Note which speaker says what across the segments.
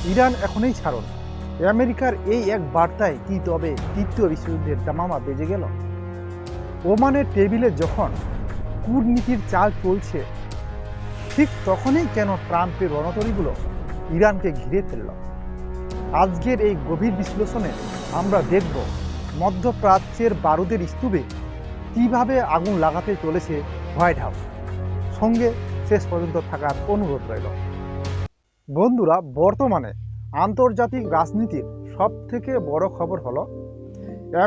Speaker 1: Iran এখনই ছাড়ুন। আমেরিকার এই এক বার্তায় কি তবে তৃতীয় বিশ্বযুদ্ধের দামামা বেজে গেল? ওমানের টেবিলে যখন কূটনীতির চাল চলছে, ঠিক তখনই কেন ট্রাম্পের রণতরীগুলো ইরানকে ঘিরে ফেলল? আজকের এই গভীর বিশ্লেষণে আমরা দেখব মধ্যপ্রাচ্যের বারুদের স্তূপে কিভাবে আগুন লাগাতে চলেছে হোয়াইট হাউস। সঙ্গে শেষ পর্যন্ত থাকার অনুরোধ রইল। বন্ধুরা, বর্তমানে আন্তর্জাতিক রাজনীতির সব থেকে বড় খবর হলো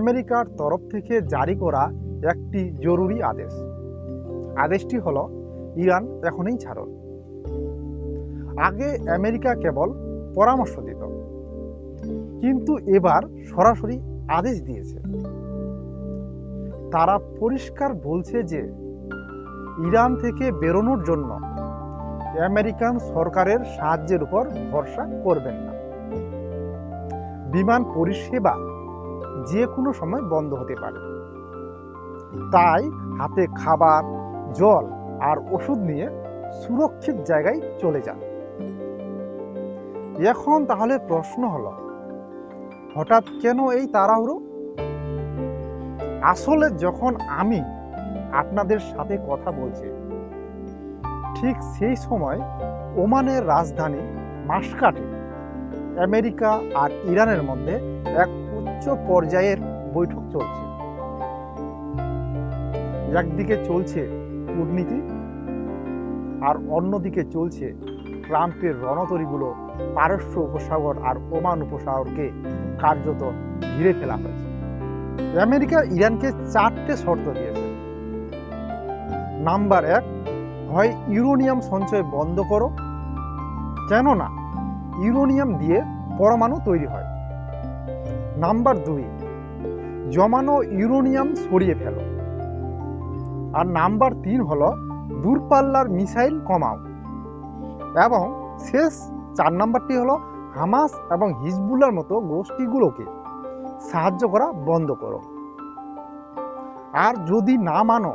Speaker 1: আমেরিকার তরফ থেকে জারি করা একটি জরুরি আদেশ। আদেশটি হলো ইরান এখনই ছাড়ুন। আগে আমেরিকা কেবল পরামর্শ দিত, কিন্তু এবার সরাসরি আদেশ দিয়েছে। তারা পরিষ্কার বলছে যে ইরান থেকে বেরোনোর জন্য আমেরিকান সরকারের সাহায্যের উপর ভরসা করবেন না। বিমান পরিষেবা যে কোনো সময় বন্ধ হতে পারে, তাই হাতে খাবার, জল আর ওষুধ নিয়ে সুরক্ষিত জায়গায় চলে যান। এখন তাহলে প্রশ্ন হলো, হঠাৎ কেন এই তাড়াহুড়ো? আসলে যখন আমি আপনাদের সাথে কথা বলছি, ঠিক সেই সময় ওমানের রাজধানী মাস্কাটে আমেরিকা আর ইরানের মধ্যে এক উচ্চ পর্যায়ের বৈঠক চলছে। একদিকে চলছে কূটনীতি, আর অন্যদিকে চলছে ট্রাম্পের রণতরীগুলো পারস্য উপসাগর আর ওমান উপসাগরকে কার্যত ঘিরে ফেলা হয়েছে। আমেরিকা ইরানকে 4টে শর্ত দিয়েছে। নাম্বার 1, হয় ইউরেনিয়াম সঞ্চয় বন্ধ করো, কেননা ইউরেনিয়াম দিয়ে পরমাণু তৈরি হয়। নাম্বার 2, জমানো ইউরেনিয়াম সরিয়ে ফেলো। আর নাম্বার 3 হলো দূরপাল্লার মিসাইল কমাও। এবং শেষ 4 নাম্বারটি হলো হামাস এবং হিজবুল্লাহর মতো গোষ্ঠীগুলোকে সাহায্য করা বন্ধ করো। আর যদি না মানো,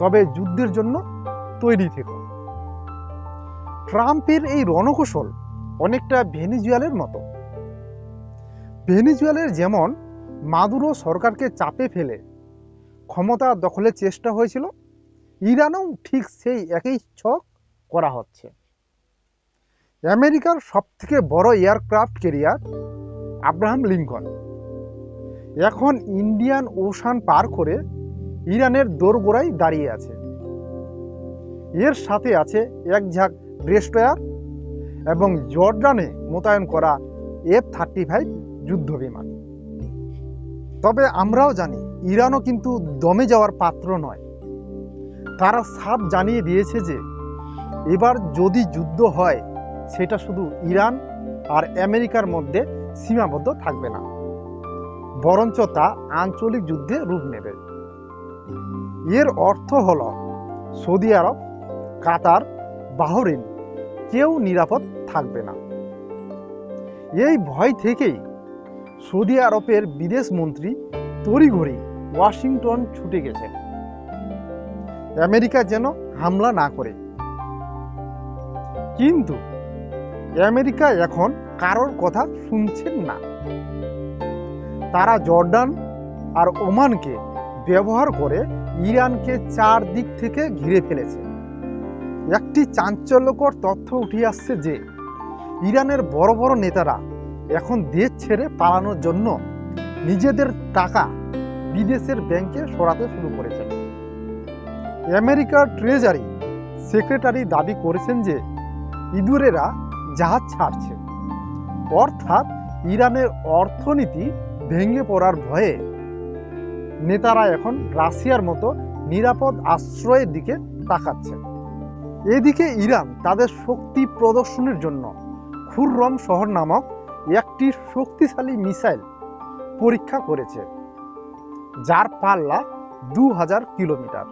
Speaker 1: তবে যুদ্ধের জন্য তৈরি থেকো। ট্রাম্পের এই রণকৌশল অনেকটা ভেনেজুয়েলার মতো। ভেনেজুয়েলার যেমন মাদুরো সরকারকে চাপে ফেলে ক্ষমতা দখলের চেষ্টা হয়েছিল, ইরানেও ঠিক সেই একই ছক করা হচ্ছে। আমেরিকার সবথেকে বড় এয়ারক্রাফট ক্যারিয়ার আব্রাহাম লিঙ্কন এখন ইন্ডিয়ান ওশান পার করে ইরানের দোরগোড়ায় দাঁড়িয়ে আছে। এর সাথে আছে এক ঝাঁক ডেস্ট্রয়ার এবং জর্ডানে মোতায়েন করা F-35 যুদ্ধ বিমান। তবে আমরাও জানি ইরানও কিন্তু দমে যাওয়ার পাত্র নয়। তারা সাফ জানিয়ে দিয়েছে যে এবার যদি যুদ্ধ হয়, সেটা শুধু ইরান আর আমেরিকার মধ্যে সীমাবদ্ধ থাকবে না, বরঞ্চ তা আঞ্চলিক যুদ্ধে রূপ নেবে। এর অর্থ হল সৌদি আরব, কাতার, বাহরিন কেউ নিরাপদ থাকবে না। এই ভয় থেকেই সৌদি আরবের বিদেশ মন্ত্রী তড়িঘড়ি ওয়াশিংটন ছুটে গেছেন, আমেরিকা যেন হামলা না করে। কিন্তু আমেরিকা এখন কারোর কথা শুনছেন না। তারা জর্ডান আর ওমানকে ব্যবহার করে ইরানকে 4 দিক থেকে ঘিরে ফেলেছে। একটি চাঞ্চল্যকর তথ্য উঠে আসছে যে ইরানের বড় বড় নেতারা এখন দেশ ছেড়ে পালানোর জন্য নিজেদের টাকা বিদেশের ব্যাংকে সরাতে শুরু করেছেন। আমেরিকার ট্রেজারি সেক্রেটারি দাবি করেছেন যে ইঁদুরেরা জাহাজ ছাড়ছে, অর্থাৎ ইরানের অর্থনীতি ভেঙে পড়ার ভয়ে নেতারা এখন রাশিয়ার মতো নিরাপদ আশ্রয়ের দিকে তাকাচ্ছেন। এদিকে ইরান তাদের শক্তি প্রদর্শনের জন্য খুররম শহর নামক একটি শক্তিশালী মিসাইল পরীক্ষা করেছে, যার পাল্লা 2000 কিলোমিটার।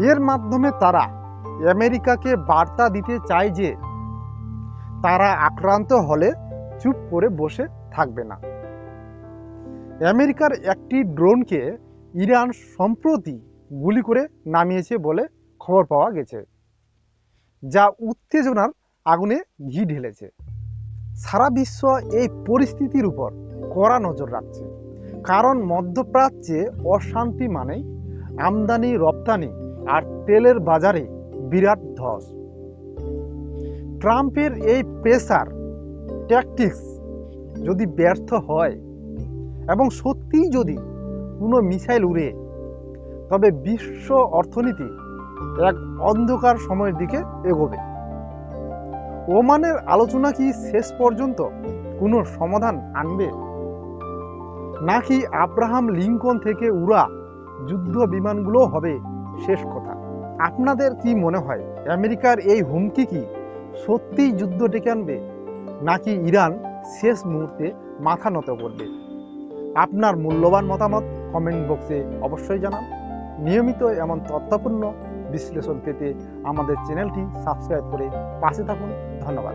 Speaker 1: এর মাধ্যমে তারা আমেরিকাকে বার্তা দিতে চায় যে তারা আক্রান্ত হলে চুপ করে বসে থাকবে না। আমেরিকার একটি ড্রোনকে ইরান সম্প্রতি গুলি করে নামিয়েছে বলে খবর পাওয়া গেছে, যা উত্তেজনার আগুনে ঘি ঢেলেছে। সারা বিশ্ব এই পরিস্থিতির উপর কড়া নজর রাখছে, কারণ মধ্যপ্রাচ্যে অশান্তি মানেই আমদানি রপ্তানি আর তেলের বাজারে বিরাট ধস। ট্রাম্পের এই প্রেসার ট্যাকটিক্স যদি ব্যর্থ হয় এবং সত্যিই যদি কোনো মিসাইল উড়ে, তবে বিশ্ব অর্থনীতি এক অন্ধকার সময়ের দিকে এগোবে। ওমানের আলোচনা কি শেষ পর্যন্ত কোনো সমাধান আনবে, নাকি আব্রাহাম লিঙ্কন থেকে উড়া যুদ্ধ বিমানগুলো হবে শেষ কথা? আপনাদের কি মনে হয়, আমেরিকার এই হুমকি কি সত্যিই যুদ্ধ ডেকে আনবে, নাকি ইরান শেষ মুহূর্তে মাথা নত করবে? আপনার মূল্যবান মতামত কমেন্ট বক্সে অবশ্যই জানান। নিয়মিত এমন তথ্যপূর্ণ বিশ্লেষণ পেতে আমাদের চ্যানেলটি সাবস্ক্রাইব করে পাশে থাকুন। ধন্যবাদ।